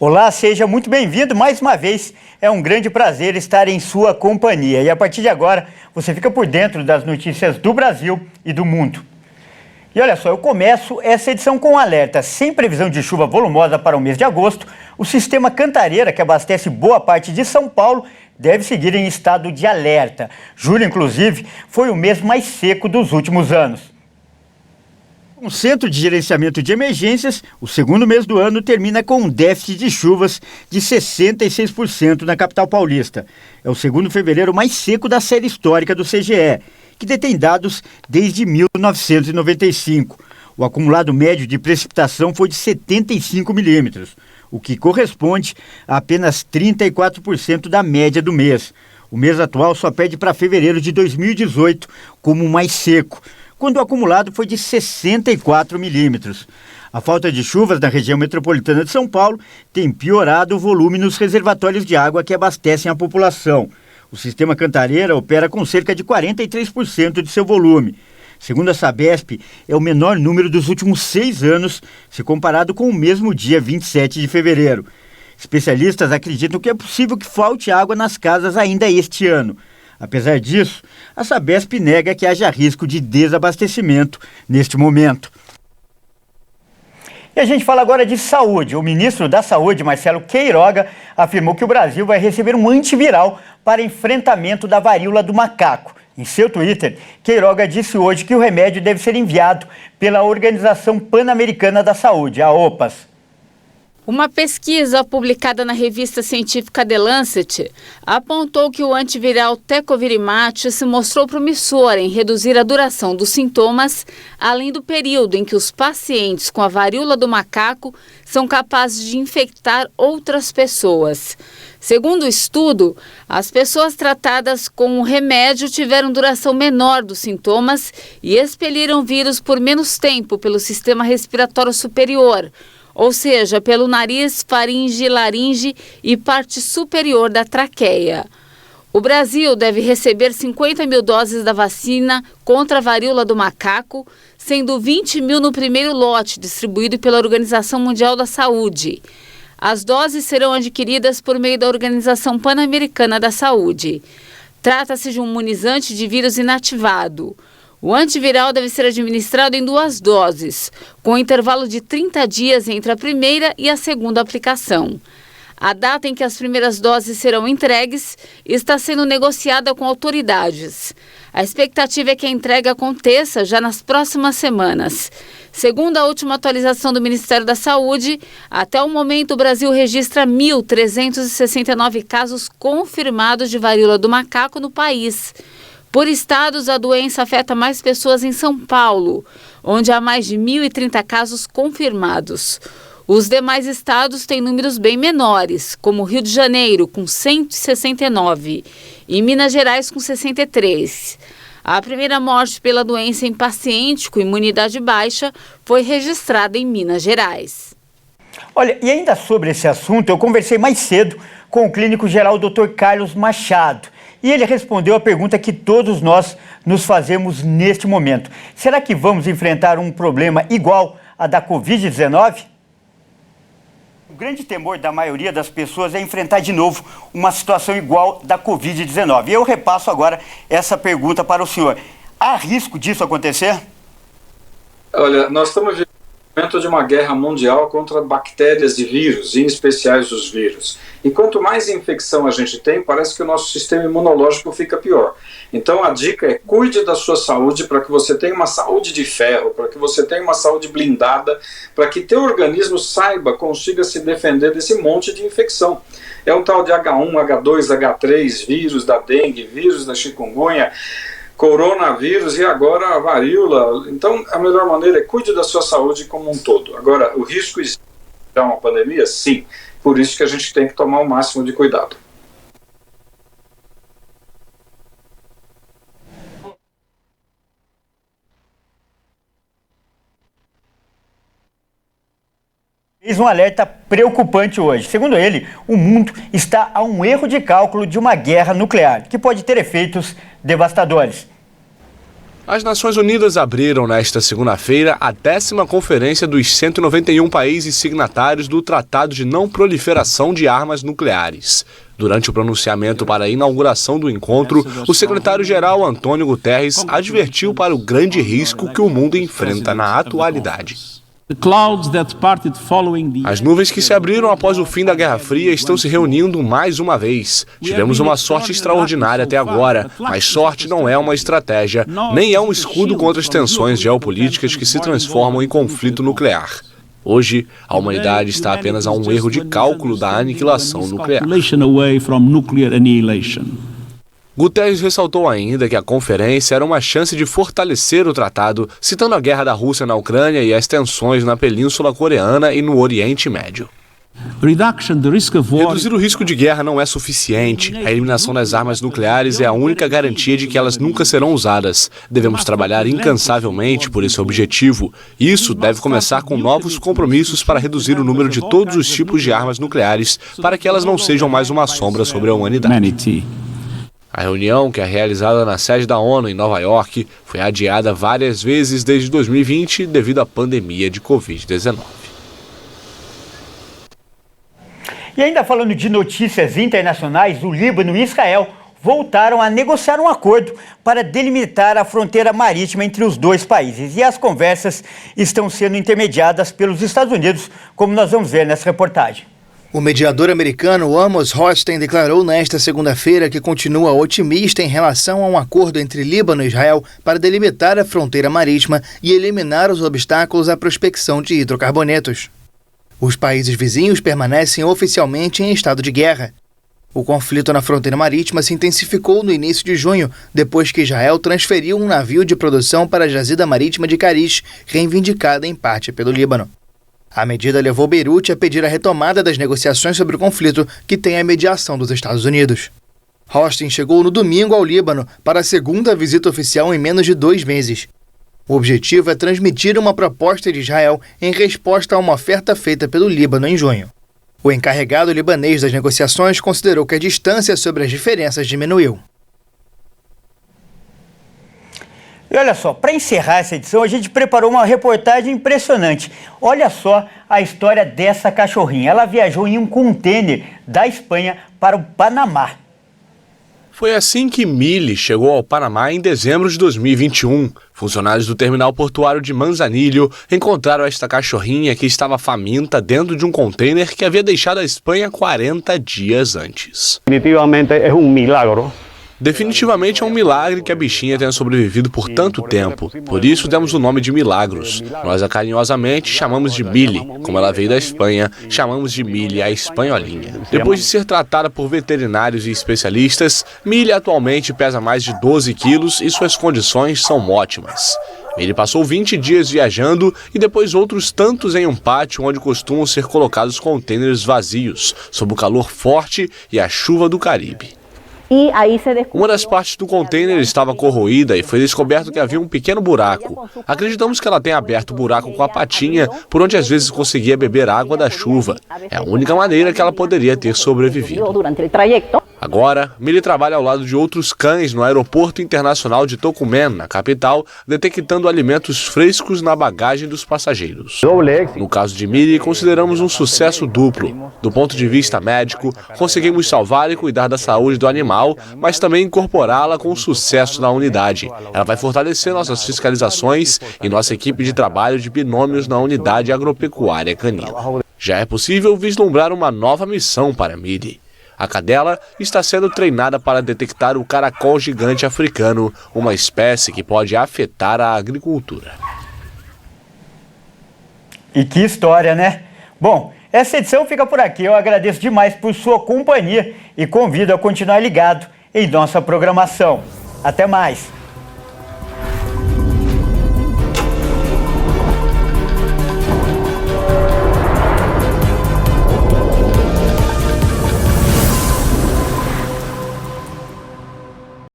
Olá, seja muito bem-vindo mais uma vez. É um grande prazer estar em sua companhia. E a partir de agora, você fica por dentro das notícias do Brasil e do mundo. E olha só, eu começo essa edição com um alerta. Sem previsão de chuva volumosa para o mês de agosto, o sistema Cantareira, que abastece boa parte de São Paulo, deve seguir em estado de alerta. Julho, inclusive, foi o mês mais seco dos últimos anos. O Centro de Gerenciamento de Emergências, o segundo mês do ano, termina com um déficit de chuvas de 66% na capital paulista. É o segundo fevereiro mais seco da série histórica do CGE, que detém dados desde 1995. O acumulado médio de precipitação foi de 75 milímetros, o que corresponde a apenas 34% da média do mês. O mês atual só perde para fevereiro de 2018 como o mais seco, quando o acumulado foi de 64 milímetros. A falta de chuvas na região metropolitana de São Paulo tem piorado o volume nos reservatórios de água que abastecem a população. O sistema Cantareira opera com cerca de 43% de seu volume. Segundo a Sabesp, é o menor número dos últimos 6 anos, se comparado com o mesmo dia 27 de fevereiro. Especialistas acreditam que é possível que falte água nas casas ainda este ano. Apesar disso, a Sabesp nega que haja risco de desabastecimento neste momento. E a gente fala agora de saúde. O ministro da Saúde, Marcelo Queiroga, afirmou que o Brasil vai receber um antiviral para enfrentamento da varíola do macaco. Em seu Twitter, Queiroga disse hoje que o remédio deve ser enviado pela Organização Pan-Americana da Saúde, a OPAS. Uma pesquisa publicada na revista científica The Lancet apontou que o antiviral Tecovirimat se mostrou promissor em reduzir a duração dos sintomas, além do período em que os pacientes com a varíola do macaco são capazes de infectar outras pessoas. Segundo o estudo, as pessoas tratadas com o remédio tiveram duração menor dos sintomas e expeliram vírus por menos tempo pelo sistema respiratório superior, ou seja, pelo nariz, faringe, laringe e parte superior da traqueia. O Brasil deve receber 50 mil doses da vacina contra a varíola do macaco, sendo 20 mil no primeiro lote, distribuído pela Organização Mundial da Saúde. As doses serão adquiridas por meio da Organização Pan-Americana da Saúde. Trata-se de um imunizante de vírus inativado. O antiviral deve ser administrado em 2 doses, com intervalo de 30 dias entre a primeira e a segunda aplicação. A data em que as primeiras doses serão entregues está sendo negociada com autoridades. A expectativa é que a entrega aconteça já nas próximas semanas. Segundo a última atualização do Ministério da Saúde, até o momento o Brasil registra 1.369 casos confirmados de varíola do macaco no país. Por estados, a doença afeta mais pessoas em São Paulo, onde há mais de 1.030 casos confirmados. Os demais estados têm números bem menores, como Rio de Janeiro, com 169, e Minas Gerais, com 63. A primeira morte pela doença em paciente com imunidade baixa foi registrada em Minas Gerais. Olha, e ainda sobre esse assunto, eu conversei mais cedo com o clínico geral Dr. Carlos Machado. E ele respondeu a pergunta que todos nós nos fazemos neste momento. Será que vamos enfrentar um problema igual a da Covid-19? O grande temor da maioria das pessoas é enfrentar de novo uma situação igual da Covid-19. Eu repasso agora essa pergunta para o senhor. Há risco disso acontecer? Olha, nós estamos vivendo o momento de uma guerra mundial contra bactérias e vírus, em especial os vírus. E quanto mais infecção a gente tem, parece que o nosso sistema imunológico fica pior. Então a dica é: cuide da sua saúde para que você tenha uma saúde de ferro, para que você tenha uma saúde blindada, para que teu organismo consiga se defender desse monte de infecção. É um tal de H1, H2, H3, vírus da dengue, vírus da chikungunya, coronavírus e agora a varíola. Então a melhor maneira é cuide da sua saúde como um todo. Agora, o risco de uma pandemia? Sim. Por isso que a gente tem que tomar o máximo de cuidado. Fez um alerta preocupante hoje. Segundo ele, o mundo está a um erro de cálculo de uma guerra nuclear, que pode ter efeitos devastadores. As Nações Unidas abriram nesta segunda-feira a 10ª conferência dos 191 países signatários do Tratado de Não Proliferação de Armas Nucleares. Durante o pronunciamento para a inauguração do encontro, o secretário-geral Antônio Guterres advertiu para o grande risco que o mundo enfrenta na atualidade. As nuvens que se abriram após o fim da Guerra Fria estão se reunindo mais uma vez. Tivemos uma sorte extraordinária até agora, mas sorte não é uma estratégia, nem é um escudo contra as tensões geopolíticas que se transformam em conflito nuclear. Hoje, a humanidade está apenas a um erro de cálculo da aniquilação nuclear. Guterres ressaltou ainda que a conferência era uma chance de fortalecer o tratado, citando a guerra da Rússia na Ucrânia e as tensões na Península Coreana e no Oriente Médio. Reduzir o risco de guerra não é suficiente. A eliminação das armas nucleares é a única garantia de que elas nunca serão usadas. Devemos trabalhar incansavelmente por esse objetivo. Isso deve começar com novos compromissos para reduzir o número de todos os tipos de armas nucleares, para que elas não sejam mais uma sombra sobre a humanidade. A reunião, que é realizada na sede da ONU em Nova York, foi adiada várias vezes desde 2020 devido à pandemia de Covid-19. E ainda falando de notícias internacionais, o Líbano e Israel voltaram a negociar um acordo para delimitar a fronteira marítima entre os dois países. E as conversas estão sendo intermediadas pelos Estados Unidos, como nós vamos ver nessa reportagem. O mediador americano Amos Hochstein declarou nesta segunda-feira que continua otimista em relação a um acordo entre Líbano e Israel para delimitar a fronteira marítima e eliminar os obstáculos à prospecção de hidrocarbonetos. Os países vizinhos permanecem oficialmente em estado de guerra. O conflito na fronteira marítima se intensificou no início de junho, depois que Israel transferiu um navio de produção para a jazida marítima de Karish, reivindicada em parte pelo Líbano. A medida levou Beirute a pedir a retomada das negociações sobre o conflito, que tem a mediação dos Estados Unidos. Hochstein chegou no domingo ao Líbano para a segunda visita oficial em menos de 2 meses. O objetivo é transmitir uma proposta de Israel em resposta a uma oferta feita pelo Líbano em junho. O encarregado libanês das negociações considerou que a distância sobre as diferenças diminuiu. E olha só, para encerrar essa edição, a gente preparou uma reportagem impressionante. Olha só a história dessa cachorrinha. Ela viajou em um contêiner da Espanha para o Panamá. Foi assim que Millie chegou ao Panamá em dezembro de 2021. Funcionários do terminal portuário de Manzanillo encontraram esta cachorrinha que estava faminta dentro de um contêiner que havia deixado a Espanha 40 dias antes. Definitivamente é um milagre. Definitivamente é um milagre que a bichinha tenha sobrevivido por tanto tempo. Por isso demos o nome de Milagros. Nós a carinhosamente chamamos de Millie. Como ela veio da Espanha, chamamos de Millie a espanholinha. Depois de ser tratada por veterinários e especialistas, Millie atualmente pesa mais de 12 quilos e suas condições são ótimas. Ele passou 20 dias viajando e depois outros tantos em um pátio onde costumam ser colocados contêineres vazios, sob o calor forte e a chuva do Caribe. Uma das partes do container estava corroída e foi descoberto que havia um pequeno buraco. Acreditamos que ela tenha aberto o buraco com a patinha, por onde às vezes conseguia beber água da chuva. É a única maneira que ela poderia ter sobrevivido. Agora, Millie trabalha ao lado de outros cães no aeroporto internacional de Tocumen, na capital, detectando alimentos frescos na bagagem dos passageiros. No caso de Millie, consideramos um sucesso duplo. Do ponto de vista médico, conseguimos salvar e cuidar da saúde do animal, mas também incorporá-la com sucesso na unidade. Ela vai fortalecer nossas fiscalizações e nossa equipe de trabalho de binômios na unidade agropecuária canina. Já é possível vislumbrar uma nova missão para Millie. A cadela está sendo treinada para detectar o caracol gigante africano, uma espécie que pode afetar a agricultura. E que história, né? Bom, essa edição fica por aqui. Eu agradeço demais por sua companhia e convido a continuar ligado em nossa programação. Até mais!